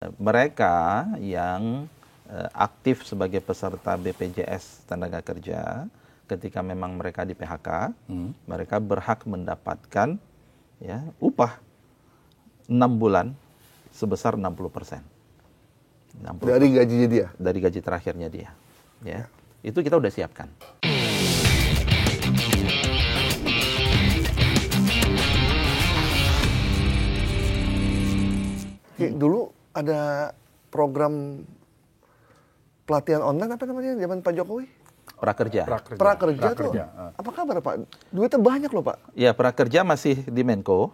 Mereka yang aktif sebagai peserta BPJS tenaga kerja, ketika memang mereka di PHK, mereka berhak mendapatkan ya upah 6 bulan sebesar 60%. Dari gajinya dia? Dari gaji terakhirnya dia. Ya. Itu kita udah siapkan. Dulu ada program pelatihan online apa namanya zaman Pak Jokowi? Prakerja. Prakerja tuh apa kabar Pak? Duitnya banyak loh Pak. Ya, prakerja masih di Menko,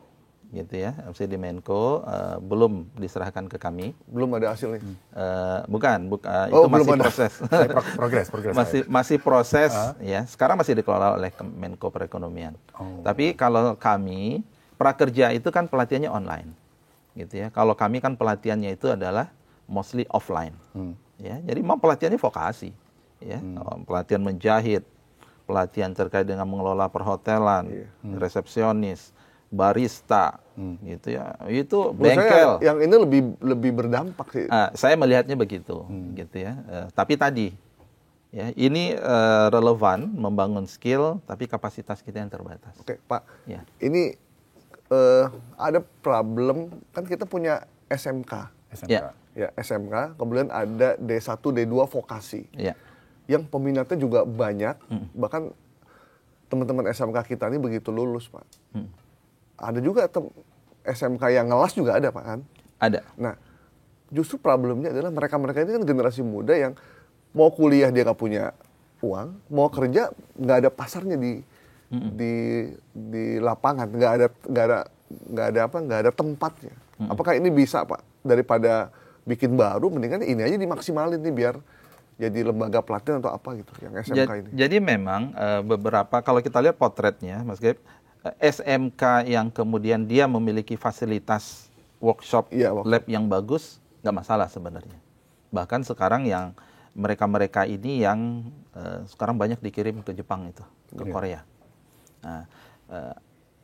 gitu ya, masih di Menko, belum diserahkan ke kami. Belum ada hasilnya. Bukan, Oh, itu masih belum ada. proses. Progres. masih proses, ya. Sekarang masih dikelola oleh Menko Perekonomian. Tapi kalau kami prakerja itu kan pelatihannya online, gitu ya. Kalau kami kan pelatihannya itu adalah mostly offline, ya. Jadi mau pelatihannya vokasi, ya. Pelatihan menjahit, pelatihan terkait dengan mengelola perhotelan, resepsionis, barista, gitu ya. Itu bengkel. Yang ini lebih berdampak sih. Saya melihatnya begitu, gitu ya. Tapi tadi, ya ini relevan membangun skill, tapi kapasitas kita yang terbatas. Oke Pak, Ya. ini ada problem kan kita punya SMK. Ya. Ya SMK, kemudian ada D1, D2 vokasi. Ya. Yang peminatnya juga banyak, bahkan teman-teman SMK kita ini begitu lulus Pak. Ada juga SMK yang ngelas juga ada Pak kan? Ada. Nah, justru problemnya adalah mereka-mereka ini kan generasi muda yang mau kuliah dia nggak punya uang, mau kerja nggak ada pasarnya di lapangan, nggak ada tempatnya. Apakah ini bisa Pak? Daripada bikin baru, mendingan ini aja dimaksimalin nih biar jadi lembaga pelatihan atau apa gitu yang SMK ini. Jadi memang beberapa, kalau kita lihat potretnya, Mas Gaib, SMK yang kemudian dia memiliki fasilitas workshop, lab yang bagus, nggak masalah sebenarnya. Bahkan sekarang yang mereka-mereka ini yang sekarang banyak dikirim ke Jepang itu, ke Korea. Nah,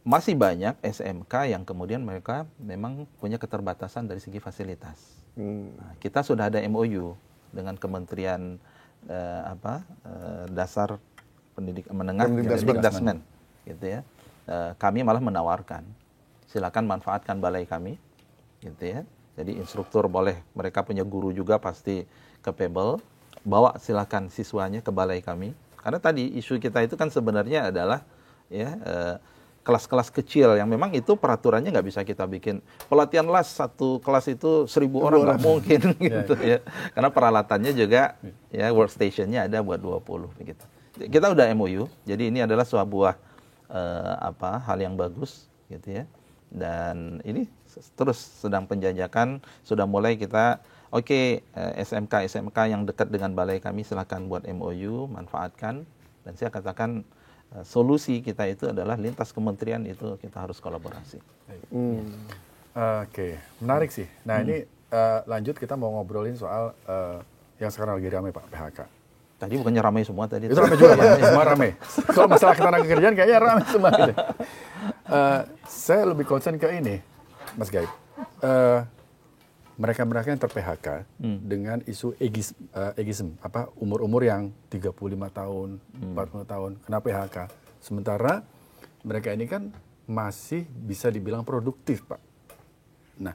masih banyak SMK yang kemudian mereka memang punya keterbatasan dari segi fasilitas. Nah, kita sudah ada MOU dengan Kementerian Dasar Pendidikan Menengah, Dasmen, gitu ya. Kami malah menawarkan, silakan manfaatkan balai kami, gitu ya. Jadi instruktur boleh, mereka punya guru juga pasti capable, bawa silakan siswanya ke balai kami. Karena tadi isu kita itu kan sebenarnya adalah ya kelas-kelas kecil yang memang itu peraturannya nggak bisa kita bikin pelatihan las satu kelas itu 1.000 orang nggak mungkin gitu ya. Karena peralatannya juga ya workstationnya ada buat 20 begitu. Kita udah MOU, jadi ini adalah sebuah hal yang bagus gitu ya. Dan ini terus sedang penjajakan, sudah mulai kita SMK yang dekat dengan balai kami silakan buat MOU, manfaatkan, dan saya katakan solusi kita itu adalah lintas kementerian itu kita harus kolaborasi. Oke, menarik sih. Nah ini lanjut kita mau ngobrolin soal yang sekarang lagi ramai Pak, PHK. Tadi bukannya ramai semua tadi? Itu ramai juga Pak, semua ramai. Soal masalah ketenagakerjaan kayaknya ramai semua gitu. Saya lebih concern ke ini, Mas Gaib. Mereka-mereka yang ter-PHK dengan isu ageism, umur-umur yang 35 tahun, 40 tahun, kena PHK. Sementara mereka ini kan masih bisa dibilang produktif, Pak. Nah,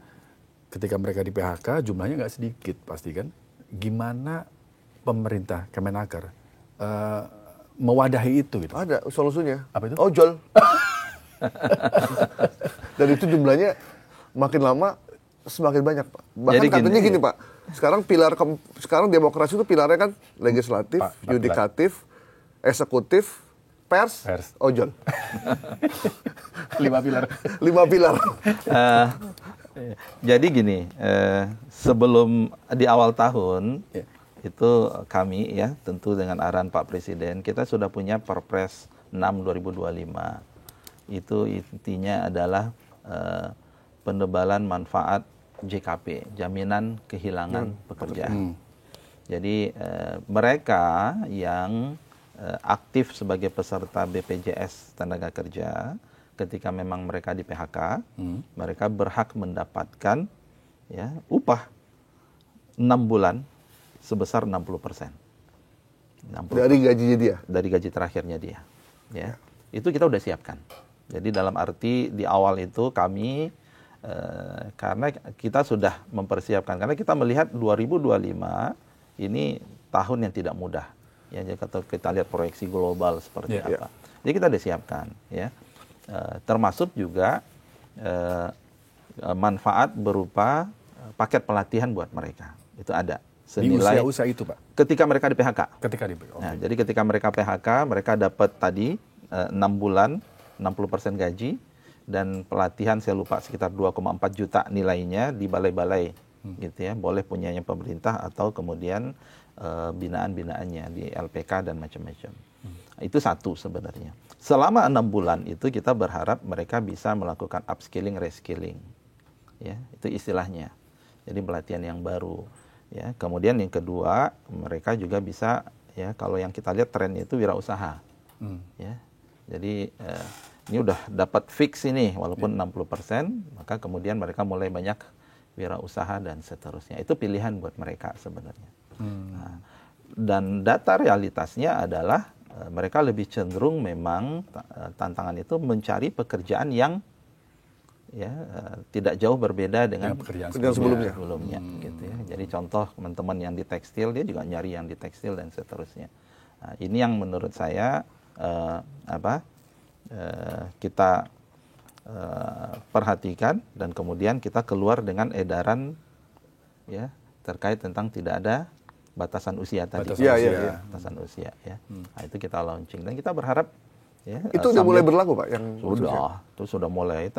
ketika mereka di PHK, jumlahnya nggak sedikit pasti kan. Gimana pemerintah, Kemenaker, mewadahi itu gitu? Ada solusinya. Apa itu? Ojol. Dan itu jumlahnya makin lama semakin banyak, Pak. Bahkan jadi katanya gini, Pak. Sekarang demokrasi itu pilarnya kan legislatif, yudikatif, eksekutif, pers. Ojol. 5 pilar. 5 pilar. Jadi gini, sebelum di awal tahun itu kami ya tentu dengan arahan Pak Presiden kita sudah punya Perpres 6/2025. Itu intinya adalah penebalan manfaat JKP, jaminan kehilangan pekerjaan. Jadi mereka yang aktif sebagai peserta BPJS tenaga kerja, ketika memang mereka di PHK, mereka berhak mendapatkan ya upah 6 bulan sebesar 60%. Dari gajinya dia? Dari gaji terakhirnya dia. Ya. Itu kita udah siapkan. Jadi dalam arti di awal itu kami, karena kita sudah mempersiapkan, karena kita melihat 2025 ini tahun yang tidak mudah. Ya, jadi kita lihat proyeksi global seperti apa. Jadi kita udah siapkan. Ya. Termasuk juga manfaat berupa paket pelatihan buat mereka. Itu ada. Senilai di usia itu, Pak? Ketika mereka di PHK. Ketika di PHK. Nah, jadi ketika mereka PHK, mereka dapat tadi 6 bulan, 60% gaji, dan pelatihan saya lupa sekitar 2,4 juta nilainya di balai-balai. Gitu ya, boleh punyanya pemerintah atau kemudian binaan-binaannya di LPK dan macam-macam. Itu satu sebenarnya. Selama 6 bulan itu kita berharap mereka bisa melakukan upskilling, reskilling. Ya, itu istilahnya. Jadi pelatihan yang baru. Ya, kemudian yang kedua, mereka juga bisa, ya, kalau yang kita lihat trennya itu wirausaha. Ya, jadi ini udah dapat fix ini walaupun 60%, maka kemudian mereka mulai banyak wirausaha dan seterusnya. Itu pilihan buat mereka sebenarnya. Nah, dan data realitasnya adalah mereka lebih cenderung memang tantangan itu mencari pekerjaan yang tidak jauh berbeda dengan pekerjaan sebelumnya. Gitu ya. Jadi contoh teman-teman yang di tekstil, dia juga nyari yang di tekstil dan seterusnya. Nah, ini yang menurut saya kita perhatikan, dan kemudian kita keluar dengan edaran ya terkait tentang tidak ada batasan usia tadi. Batasan usia ya. Nah, itu kita launching dan kita berharap ya, itu udah mulai berlaku, Pak, yang sudah mulai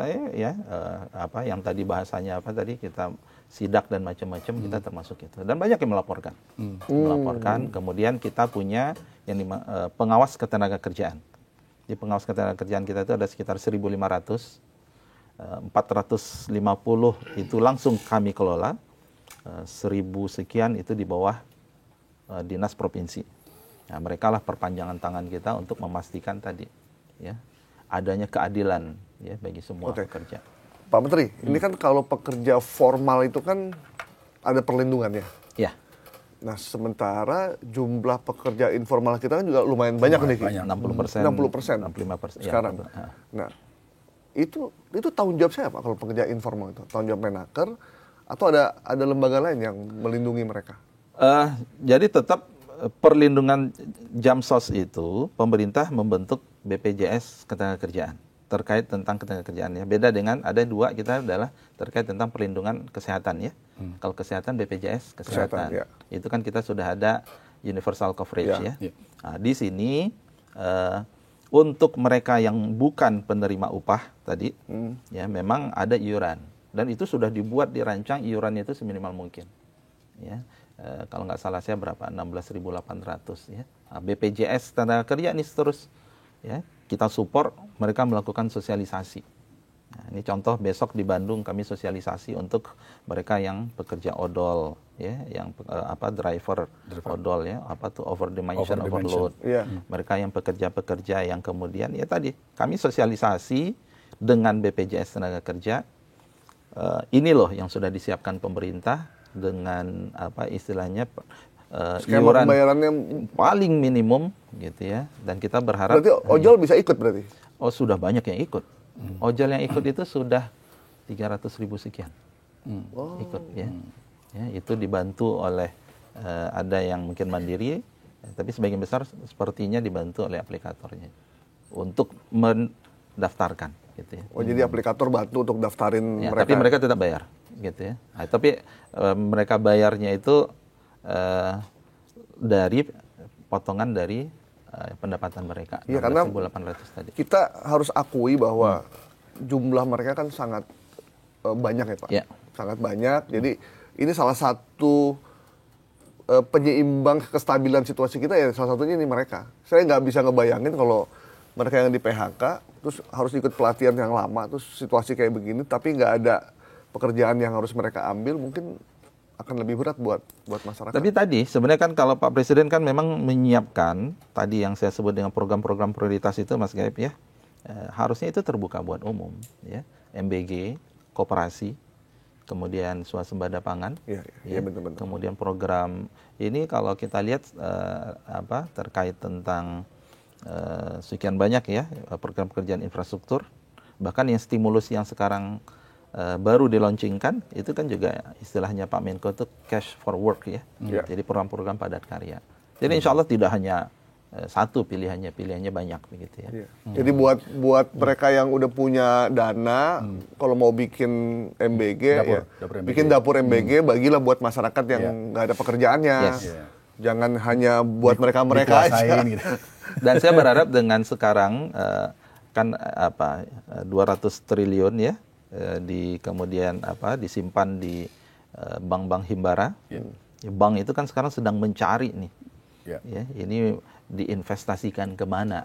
yang tadi bahasanya apa tadi, kita sidak dan macam-macam, kita termasuk itu, dan banyak yang melaporkan. Kemudian kita punya yang pengawas ketenagakerjaan. Di pengawas ketenagakerjaan kita itu ada sekitar 1.500, 450 itu langsung kami kelola, 1.000 sekian itu di bawah dinas provinsi. Nah, mereka lah perpanjangan tangan kita untuk memastikan tadi ya adanya keadilan ya bagi semua pekerja. Pak Menteri, ini kan kalau pekerja formal itu kan ada perlindungannya. Ya. Nah, sementara jumlah pekerja informal kita kan juga lumayan banyak nih. 60%, 65% sekarang. Ya, nah, itu tanggung jawab saya, Pak, kalau pekerja informal itu? Tanggung jawab Menaker atau ada lembaga lain yang melindungi mereka? Jadi tetap perlindungan Jamsos itu pemerintah membentuk BPJS Ketenagakerjaan terkait tentang ketenagakerjaannya. Beda dengan ada dua kita adalah terkait tentang perlindungan kesehatan ya. Kalau kesehatan BPJS kesehatan. Ya. Itu kan kita sudah ada universal coverage ya. Nah, di sini untuk mereka yang bukan penerima upah tadi ya memang ada iuran, dan itu sudah dibuat dirancang iurannya itu seminimal mungkin. Ya. Kalau nggak salah saya berapa? 16.800 ya. Nah, BPJS tenaga kerja ini terus ya kita support mereka melakukan sosialisasi. Nah, ini contoh besok di Bandung kami sosialisasi untuk mereka yang pekerja odol ya, yang driver odol ya, overdimension overload. Mereka yang pekerja-pekerja yang kemudian ya tadi kami sosialisasi dengan BPJS tenaga kerja. Ini loh yang sudah disiapkan pemerintah dengan istilahnya iuran pembayarannya paling minimum gitu ya, dan kita berharap berarti ojol bisa ikut berarti? Oh, sudah banyak yang ikut. Ojol yang ikut itu sudah 300.000 sekian ikut ya. Ya, itu dibantu oleh ada yang mungkin mandiri, tapi sebagian besar sepertinya dibantu oleh aplikatornya untuk mendaftarkan gitu ya. Oh, jadi aplikator bantu untuk daftarin ya, mereka. Tapi mereka tetap bayar gitu ya. Nah, tapi mereka bayarnya itu dari potongan dari pendapatan mereka. Iya, karena 1.800 tadi. Kita harus akui bahwa jumlah mereka kan sangat banyak ya, Pak. Ya. Sangat banyak. Jadi ini salah satu penyeimbang kestabilan situasi kita ya, salah satunya ini mereka. Saya nggak bisa ngebayangin kalau mereka yang di PHK terus harus ikut pelatihan yang lama, terus situasi kayak begini, tapi nggak ada pekerjaan yang harus mereka ambil, mungkin akan lebih berat buat masyarakat. Tapi tadi sebenarnya kan kalau Pak Presiden kan memang menyiapkan tadi yang saya sebut dengan program-program prioritas itu, Mas Gaib ya, harusnya itu terbuka buat umum ya, MBG, koperasi. kemudian swasembada pangan, Iya, betul. kemudian program ini kalau kita lihat terkait tentang sekian banyak ya program pekerjaan infrastruktur, bahkan yang stimulus yang sekarang baru dilaunchingkan itu kan juga istilahnya Pak Menko itu cash for work ya, jadi program-program padat karya. Jadi insya Allah tidak hanya satu pilihannya banyak begitu ya. Jadi buat mereka yang udah punya dana, kalau mau bikin MBG, bikin dapur MBG, bagilah buat masyarakat yang nggak ada pekerjaannya. Jangan hanya buat mereka aja. Gitu. Dan saya berharap dengan sekarang kan 200 triliun ya kemudian disimpan di bank-bank himbara. Bank itu kan sekarang sedang mencari nih. Ya, ini diinvestasikan kemana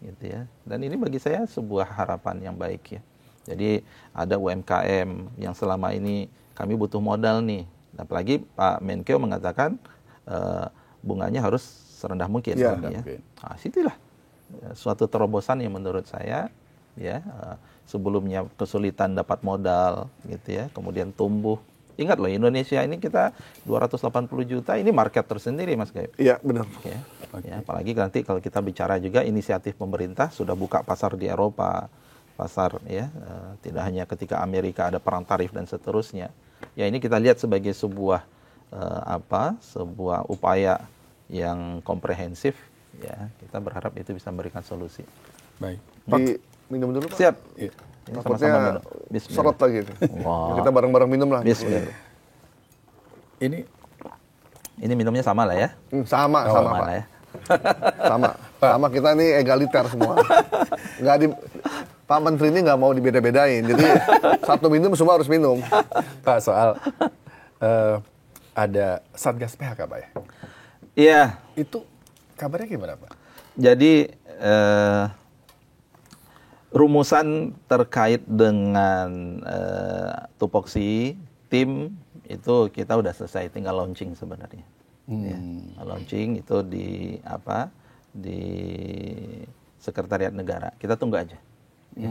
gitu ya, dan ini bagi saya sebuah harapan yang baik ya. Jadi ada UMKM yang selama ini kami butuh modal nih, apalagi Pak Menkeu mengatakan bunganya harus serendah mungkin ya. Nah, situlah suatu terobosan yang menurut saya ya, sebelumnya kesulitan dapat modal gitu ya, kemudian tumbuh. Ingat loh, Indonesia ini kita 280 juta, ini market tersendiri Mas Gaib. Iya, benar. Ya, apalagi nanti kalau kita bicara juga inisiatif pemerintah sudah buka pasar di Eropa, pasar ya, tidak hanya ketika Amerika ada perang tarif dan seterusnya. Ya ini kita lihat sebagai sebuah sebuah upaya yang komprehensif ya, kita berharap itu bisa memberikan solusi. Baik. Minum dulu Pak. Siap. Takutnya serot lagi. Wow. Kita bareng-bareng minum lah. Bismillah. Ini minumnya sama lah ya? Sama Pak. Lah ya. Sama kita nih egaliter semua. Pak Menteri ini nggak mau dibeda-bedain. Jadi satu minum semua harus minum. Pak, soal ada Satgas PHK Pak ya? Iya. Itu kabarnya gimana Pak? Jadi rumusan terkait dengan tupoksi tim itu kita udah selesai, tinggal launching sebenarnya. Ya, launching itu di Sekretariat Negara. Kita tunggu aja. Ya.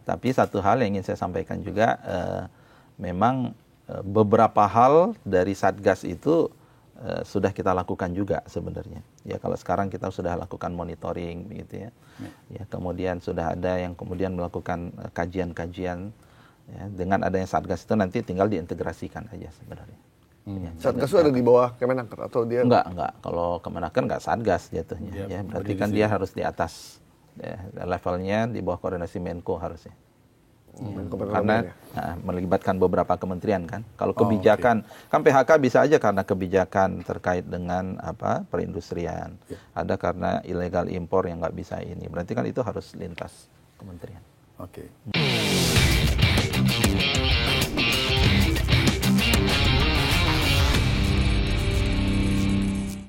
Tapi satu hal yang ingin saya sampaikan juga, memang beberapa hal dari Satgas itu sudah kita lakukan juga sebenarnya. Ya kalau sekarang kita sudah lakukan monitoring begitu ya. Ya kemudian sudah ada yang kemudian melakukan kajian-kajian ya, dengan adanya Satgas itu nanti tinggal diintegrasikan aja sebenarnya. Ya, Satgas itu ada di bawah Kemenaker atau dia? Enggak. Kalau Kemenaker enggak Satgas jatuhnya. Ya, berarti kan dia harus di atas ya, levelnya di bawah koordinasi Menko harusnya. Karena melibatkan beberapa kementerian kan. Kalau kebijakan kan PHK bisa aja karena kebijakan terkait dengan perindustrian. Ada karena ilegal impor yang nggak bisa ini. Berarti kan itu harus lintas kementerian. Oke.